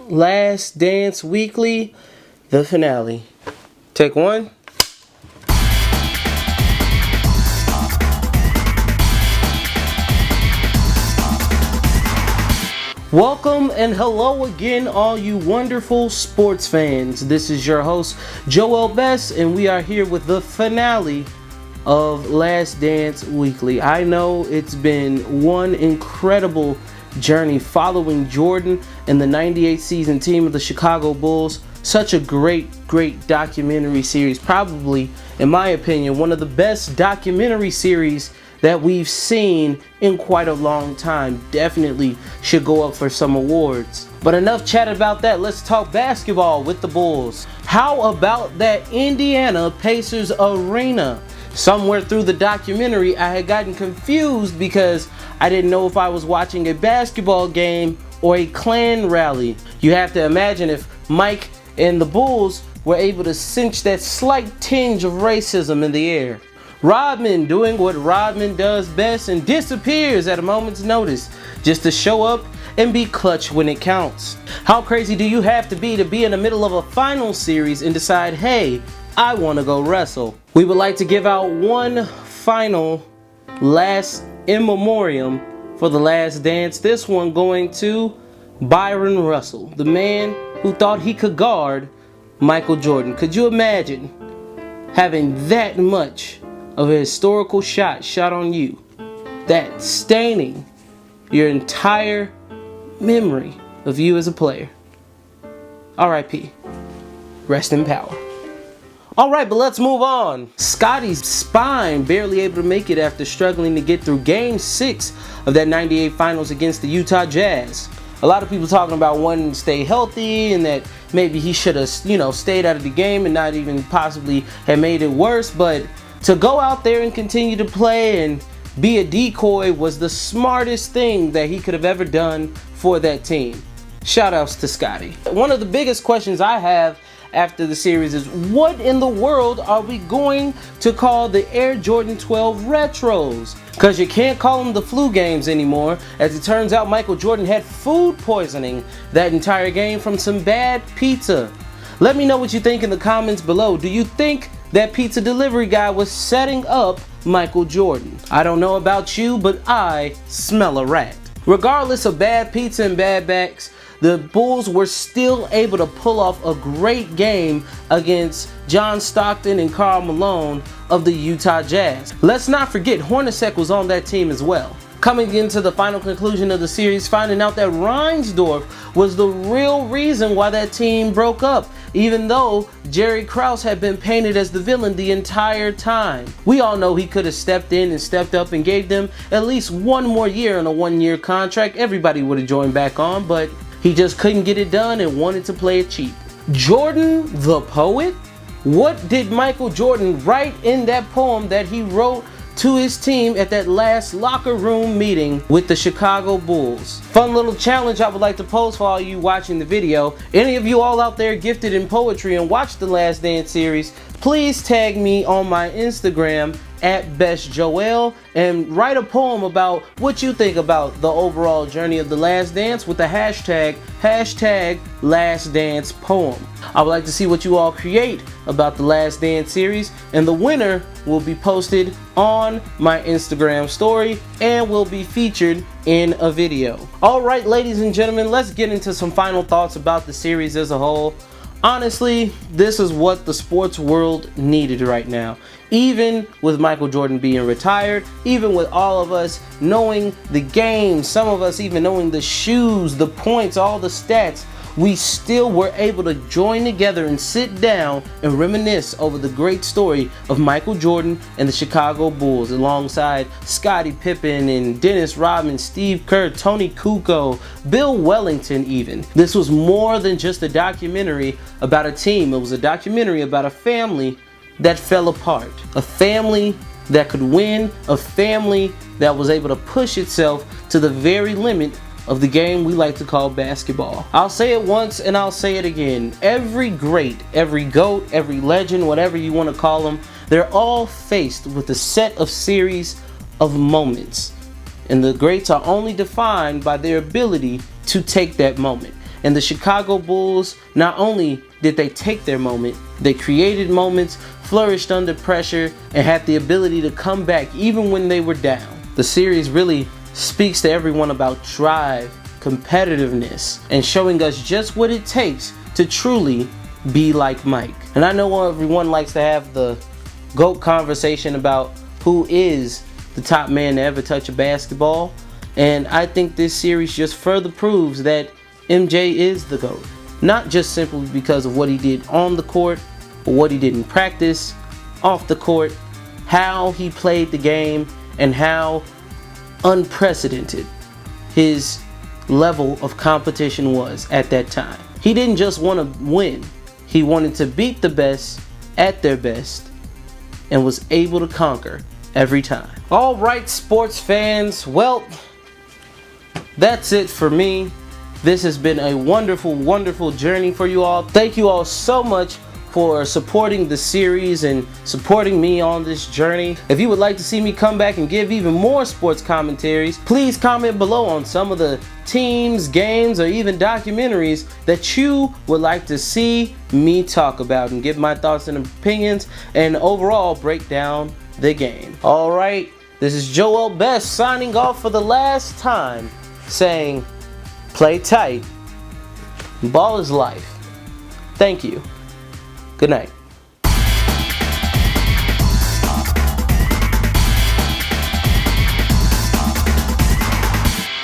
Last Dance Weekly, the finale. Take one. Welcome and hello again, all you wonderful sports fans. This is your host, Joel Best, and we are here with the finale of Last Dance Weekly. I know it's been one incredible journey following Jordan and the 98 season team of the Chicago Bulls. Such a great documentary series. Probably, in my opinion, one of the best documentary series that we've seen in quite a long time. Definitely should go up for some awards. But enough chat about that. Let's talk basketball with the Bulls. How about that Indiana Pacers arena? Somewhere through the documentary, I had gotten confused because I didn't know if I was watching a basketball game or a Klan rally. You have to imagine if Mike and the Bulls were able to cinch that slight tinge of racism in the air. Rodman doing what Rodman does best and disappears at a moment's notice just to show up and be clutch when it counts. How crazy do you have to be in the middle of a final series and decide, hey, I want to go wrestle? We would like to give out one final last in memoriam for the Last Dance. This one going to Byron Russell, the man who thought he could guard Michael Jordan. Could you imagine having that much of a historical shot on you, that staining your entire memory of you as a player? R.I.P. Rest in power. Alright, but let's move on. Scottie's spine barely able to make it after struggling to get through Game 6 of that 98 finals against the Utah Jazz. A lot of people talking about wanting to stay healthy and that maybe he should have, stayed out of the game and not even possibly have made it worse, but to go out there and continue to play and be a decoy was the smartest thing that he could have ever done for that team. Shout outs to Scottie. One of the biggest questions I have after the series is, what in the world are we going to call the Air Jordan 12 Retros? Because you can't call them the flu games anymore, as it turns out Michael Jordan had food poisoning that entire game from some bad pizza. Let me know what you think in the comments below. Do you think that pizza delivery guy was setting up Michael Jordan? I don't know about you, but I smell a rat. Regardless of bad pizza and bad backs, the Bulls were still able to pull off a great game against John Stockton and Karl Malone of the Utah Jazz. Let's not forget, Hornacek was on that team as well. Coming into the final conclusion of the series, finding out that Reinsdorf was the real reason why that team broke up, even though Jerry Krause had been painted as the villain the entire time. We all know he could have stepped in and stepped up and gave them at least one more year on a one-year contract. Everybody would have joined back on, but he just couldn't get it done and wanted to play it cheap. Jordan the poet? What did Michael Jordan write in that poem that he wrote to his team at that last locker room meeting with the Chicago Bulls? Fun little challenge I would like to pose for all you watching the video. Any of you all out there gifted in poetry and watched the Last Dance series, please tag me on my Instagram at BestJoel and write a poem about what you think about the overall journey of the Last Dance with the hashtag Last Dance Poem. I would like to see what you all create about the Last Dance series, and the winner will be posted on my Instagram story and will be featured in a video. Alright, ladies and gentlemen, let's get into some final thoughts about the series as a whole. Honestly, this is what the sports world needed right now. Even with Michael Jordan being retired, even with all of us knowing the game, some of us even knowing the shoes, the points, all the stats, we still were able to join together and sit down and reminisce over the great story of Michael Jordan and the Chicago Bulls, alongside Scottie Pippen and Dennis Rodman, Steve Kerr, Tony Kukoc, Bill Wellington even. This was more than just a documentary about a team. It was a documentary about a family that fell apart. A family that could win, a family that was able to push itself to the very limit of the game we like to call basketball. I'll say it once and I'll say it again. Every great, every GOAT, every legend, whatever you want to call them, they're all faced with a set of series of moments. And the greats are only defined by their ability to take that moment. And the Chicago Bulls, not only did they take their moment, they created moments, flourished under pressure, and had the ability to come back even when they were down. The series really speaks to everyone about drive, competitiveness, and showing us just what it takes to truly be like Mike. And I know everyone likes to have the GOAT conversation about who is the top man to ever touch a basketball. And I think this series just further proves that MJ is the GOAT. Not just simply because of what he did on the court, but what he did in practice, off the court, how he played the game, and how unprecedented his level of competition was at that time. He didn't just want to win. He wanted to beat the best at their best and was able to conquer every time. All right, sports fans. Well, that's it for me. This has been a wonderful, wonderful journey for you all. Thank you all so much for supporting the series and supporting me on this journey. If you would like to see me come back and give even more sports commentaries, please comment below on some of the teams, games, or even documentaries that you would like to see me talk about and give my thoughts and opinions and overall break down the game. All right, this is Joel Best signing off for the last time, saying play tight. Ball is life. Thank you. Good night.